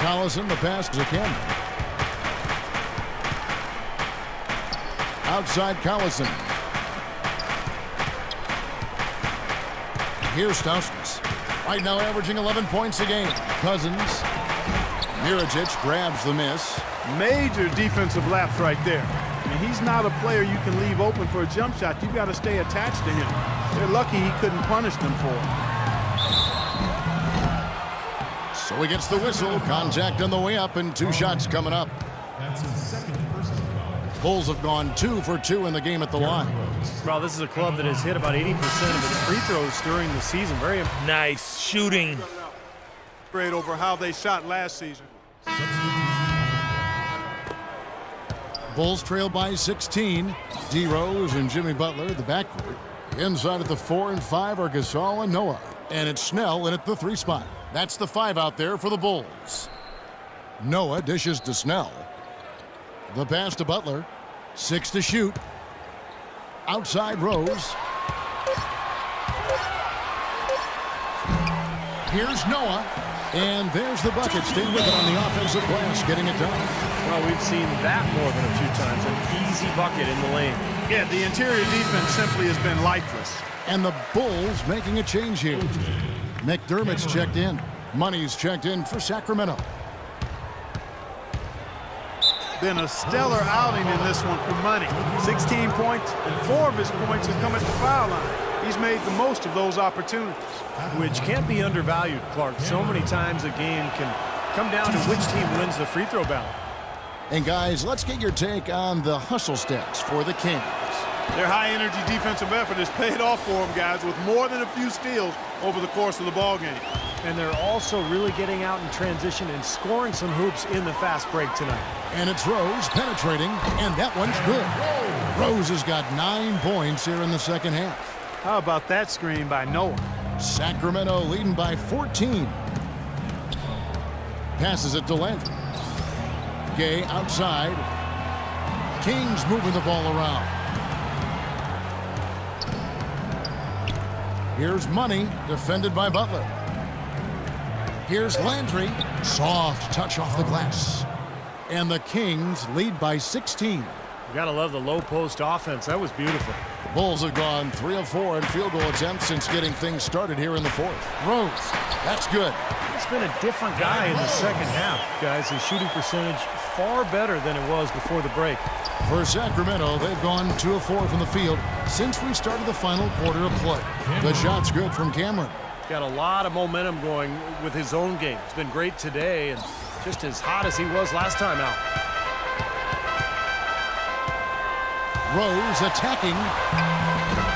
Collison, the pass to Cameron. Outside Collison. Here's Stauskas. Right now averaging 11 points a game. Cousins. Mirajic grabs the miss. Major defensive lapse right there. I mean, he's not a player you can leave open for a jump shot. You've got to stay attached to him. They're lucky he couldn't punish them for it. So he gets the whistle. Contact on the way up and 2 shots coming up. That's his second personal foul. Bulls have gone 2 for 2 in the game at the line. Well, this is a club that has hit about 80% of its free throws during the season. Very nice shooting. Great over how they shot last season. Bulls trail by 16. D. Rose and Jimmy Butler, the backcourt. Inside at the 4 and 5 are Gasol and Noah. And it's Snell in at the 3 spot. That's the 5 out there for the Bulls. Noah dishes to Snell. The pass to Butler. 6 to shoot. Outside Rose. Here's Noah. And there's the bucket. Stay with it on the offensive glass, getting it done. well. We've seen that more than a few times. An easy bucket in the lane. Yeah, the interior defense simply has been lifeless. And the Bulls making a change here. McDermott's checked in. Money's checked in for Sacramento. Been a stellar outing in this one for Money. 16 points, and 4 of his points have come at the foul line. He's made the most of those opportunities. Which can't be undervalued, Clark. So many times a game can come down to which team wins the free throw battle. And guys, let's get your take on the hustle stats for the Kings. Their high-energy defensive effort has paid off for them, guys, with more than a few steals over the course of the ballgame. And they're also really getting out in transition and scoring some hoops in the fast break tonight. And it's Rose penetrating, and that one's good. Rose has got 9 points here in the second half. How about that screen by Noah? Sacramento leading by 14. Passes it to Landry. Gay outside. Kings moving the ball around. Here's Money, defended by Butler. Here's Landry. Soft touch off the glass. And the Kings lead by 16. You gotta love the low post offense. That was beautiful. The Bulls have gone 3 of 4 in field goal attempts since getting things started here in the 4th. Rose, that's good. He's been a different guy in the second half, guys. His shooting percentage far better than it was before the break. For Sacramento, they've gone 2 of 4 from the field since we started the final quarter of play. The shot's good from Cameron. Got a lot of momentum going with his own game. It's been great today and just as hot as he was last time out. Rose attacking.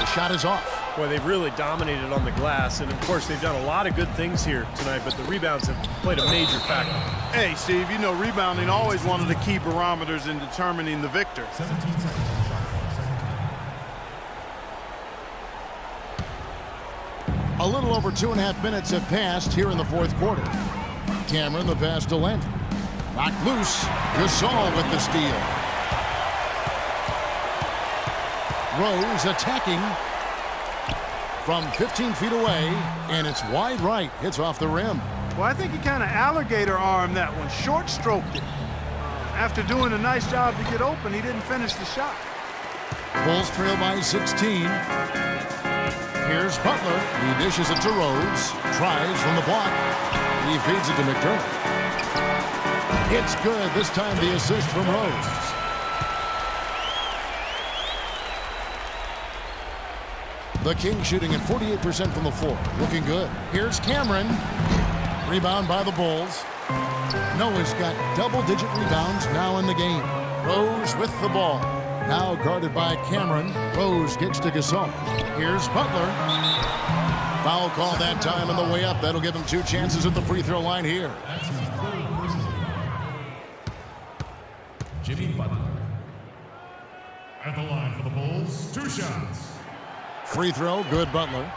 The shot is off. Boy, they've really dominated on the glass, and of course they've done a lot of good things here tonight, but the rebounds have played a major factor. Hey, Steve, you know rebounding always one of the key barometers in determining the victor. 17 seconds. A little over 2.5 minutes have passed here in the 4th quarter. Cameron, the pass to Landry. Knocked loose. Gasol with the steal. Rose attacking from 15 feet away, and it's wide right. Hits off the rim. Well, I think he kind of alligator armed that one, short stroked it. After doing a nice job to get open, he didn't finish the shot. Bulls trail by 16. Here's Butler. He dishes it to Rose. Tries from the block. He feeds it to McDermott. It's good. This time the assist from Rose. The Kings shooting at 48% from the floor. Looking good. Here's Cameron. Rebound by the Bulls. Noah's got double-digit rebounds now in the game. Rose with the ball. Now guarded by Cameron. Rose gets to Gasol. Here's Butler. Foul call that time on the way up. That'll give him 2 chances at the free throw line here. That's his 3rd personal foul. Jimmy Butler. At the line for the Bulls, 2 shots. Free throw, good Butler.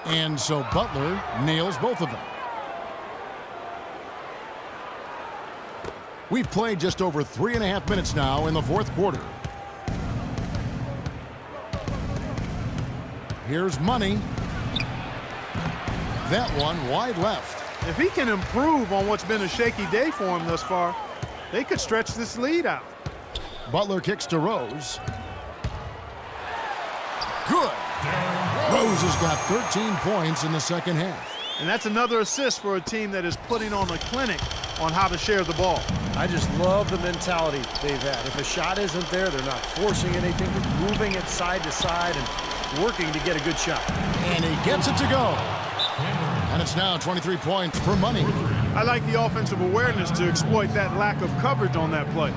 And so Butler nails both of them. We've played just over 3.5 minutes now in the 4th quarter. Here's Money. that one wide left. If he can improve on what's been a shaky day for him thus far, they could stretch this lead out. Butler kicks to Rose. Good. Rose has got 13 points in the second half. And that's another assist for a team that is putting on a clinic on how to share the ball. I just love the mentality they've had. If a shot isn't there, they're not forcing anything. They're moving it side to side and working to get a good shot. And he gets it to go. And it's now 23 points for Money. I like the offensive awareness to exploit that lack of coverage on that play.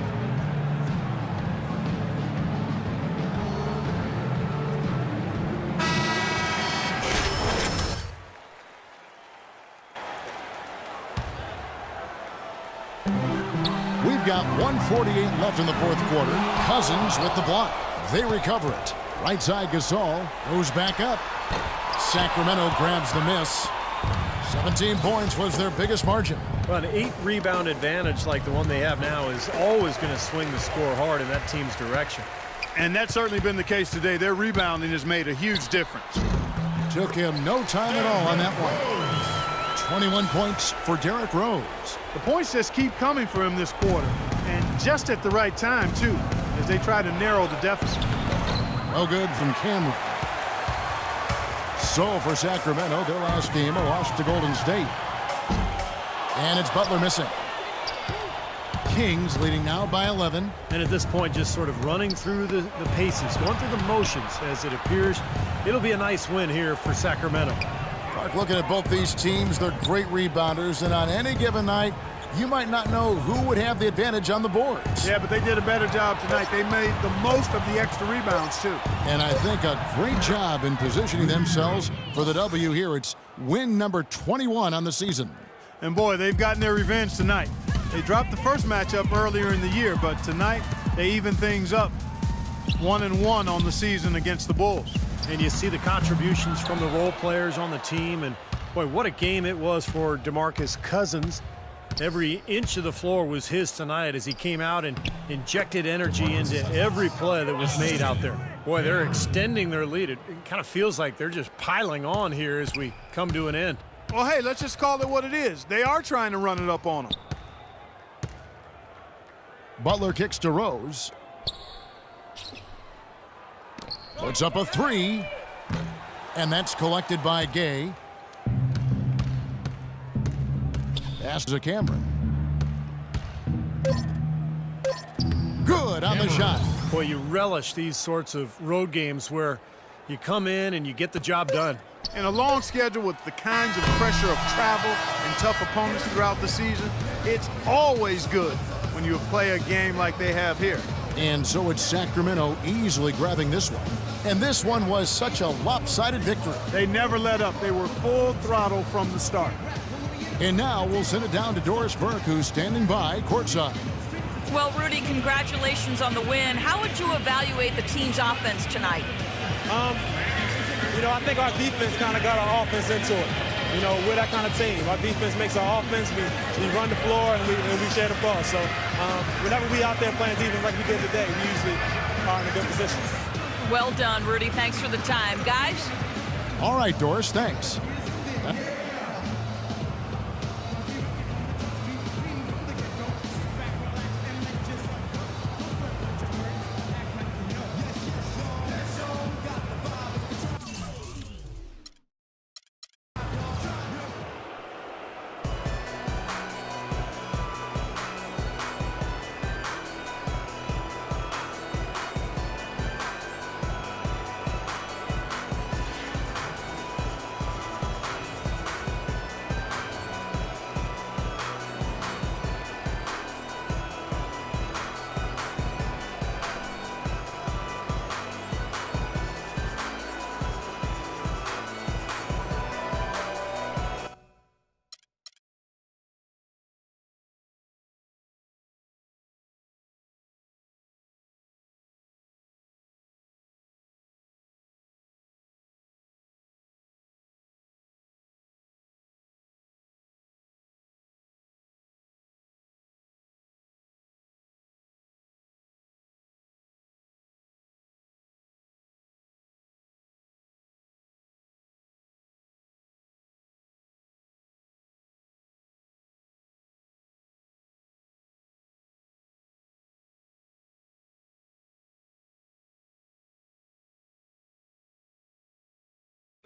We've got 1:48 left in the fourth quarter. Cousins with the block. They recover it. Right side Gasol goes back up. Sacramento grabs the miss. 17 points was their biggest margin. Well, an 8-rebound advantage like the one they have now is always going to swing the score hard in that team's direction. And that's certainly been the case today. Their rebounding has made a huge difference. Took him no time at all on that one. 21 points for Derrick Rose. The points just keep coming for him this quarter, and just at the right time, too, as they try to narrow the deficit. No good from Cameron. So for Sacramento, their last game, a loss to Golden State. And it's Butler missing. Kings leading now by 11. And at this point, just sort of running through the paces, going through the motions as it appears. It'll be a nice win here for Sacramento. Clark, looking at both these teams, they're great rebounders, and on any given night, you might not know who would have the advantage on the boards. Yeah, but they did a better job tonight. They made the most of the extra rebounds, too. And I think a great job in positioning themselves for the W here. It's win number 21 on the season. And boy, they've gotten their revenge tonight. They dropped the first matchup earlier in the year, but tonight they even things up. 1-1 on the season against the Bulls. And you see the contributions from the role players on the team. And boy, what a game it was for DeMarcus Cousins. Every inch of the floor was his tonight as he came out and injected energy into every play that was made out there. Boy, they're extending their lead. It kind of feels like they're just piling on here as we come to an end. Well, hey, let's just call it what it is. They are trying to run it up on them. Butler kicks to Rose. Puts up a three. And that's collected by Gay. Pass to Cameron. Good on the shot. Boy, you relish these sorts of road games where you come in and you get the job done. And a long schedule with the kinds of pressure of travel and tough opponents throughout the season, it's always good when you play a game like they have here. And so it's Sacramento easily grabbing this one. And this one was such a lopsided victory. They never let up. They were full throttle from the start. And now we'll send it down to Doris Burke, who's standing by courtside. Well, Rudy, congratulations on the win. How would you evaluate the team's offense tonight? I think our defense kind of got our offense into it. We're that kind of team. Our defense makes our offense. We run the floor and we share the ball. So whenever we out there playing defense like we did today, we usually are in a good position. Well done, Rudy. Thanks for the time. Guys? All right, Doris, thanks.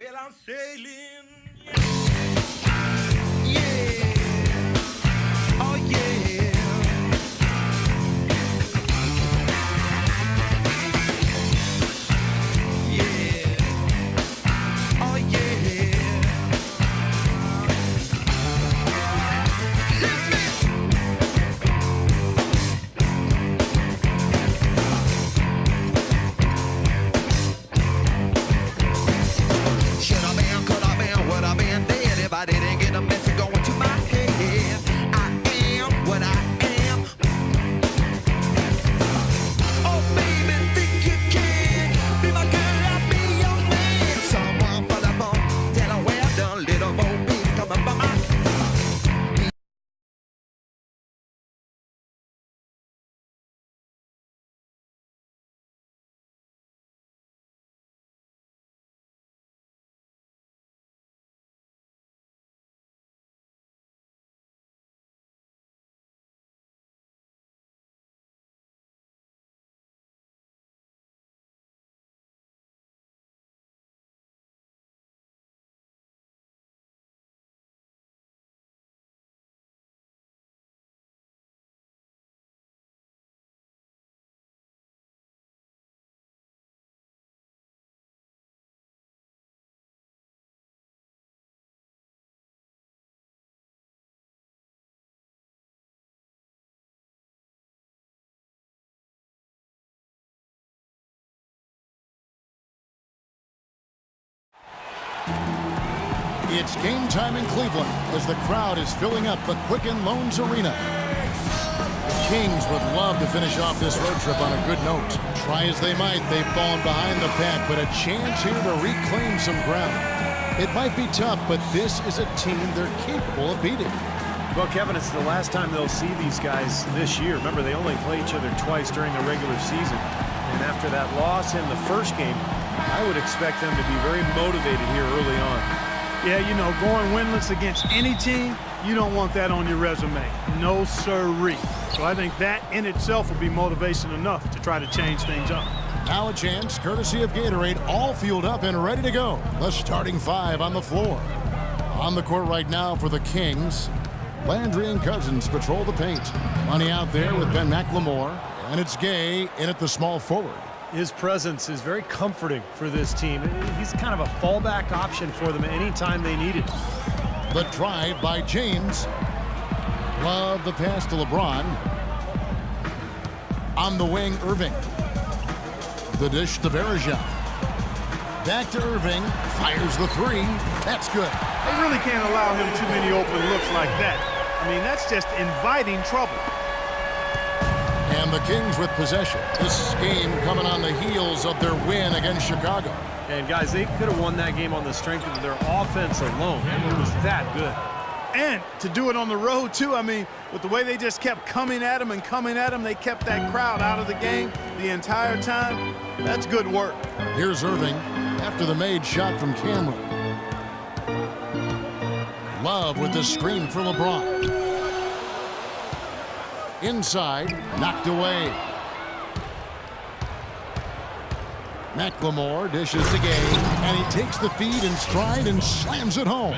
Well, I'm sailing. Yeah. Oh, yeah. Yeah. Oh, yeah. Should I been, could I been, would I been dead if I didn't get a message going to my head? I am what I am. Oh, baby, think you can be my girl, I'll be your man. Someone for the bump, tell her well done, little Bo Peep coming from my. It's game time in Cleveland as the crowd is filling up the Quicken Loans Arena. The Kings would love to finish off this road trip on a good note. Try as they might, they've fallen behind the pack, but a chance here to reclaim some ground. It might be tough, but this is a team they're capable of beating. Well, Kevin, it's the last time they'll see these guys this year. Remember, they only play each other twice during the regular season. And after that loss in the first game, I would expect them to be very motivated here early on. Yeah, you know, going winless against any team, you don't want that on your resume. No sirree. So I think that in itself will be motivation enough to try to change things up. Now a chance, courtesy of Gatorade, all fueled up and ready to go. The starting five on the floor. On the court right now for the Kings, Landry and Cousins patrol the paint. Money out there with Ben McLemore, and it's Gay in at the small forward. His presence is very comforting for this team. He's kind of a fallback option for them anytime they need it. The drive by James. Love the pass to LeBron. On the wing, Irving. The dish to Bergeron. Back to Irving. Fires the three. That's good. They really can't allow him too many open looks like that. I mean, that's just inviting trouble. And the Kings with possession. This game coming on the heels of their win against Chicago. And guys, they could have won that game on the strength of their offense alone. It was that good. And to do it on the road, too. I mean, with the way they just kept coming at him and coming at him, they kept that crowd out of the game the entire time. That's good work. Here's Irving after the made shot from Cameron. Love with the screen for LeBron. Inside, knocked away. McLemore dishes the game, and he takes the feed in stride and slams it home.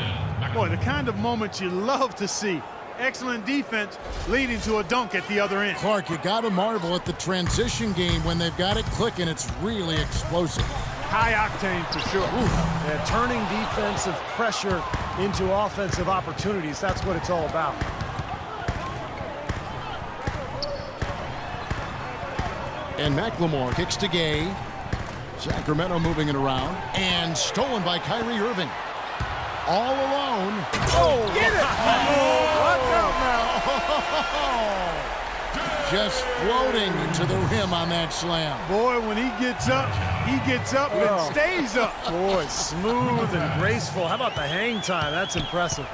Boy, the kind of moments you love to see. Excellent defense leading to a dunk at the other end. Clark, you got to marvel at the transition game when they've got it clicking. It's really explosive. High octane for sure. Yeah, turning defensive pressure into offensive opportunities. That's what it's all about. And McLemore kicks to Gay. Sacramento moving it around. And stolen by Kyrie Irving. All alone. Oh, get it! Watch out now. Just floating into the rim on that slam. Boy, when he gets up and stays up. Boy, smooth and graceful. How about the hang time? That's impressive.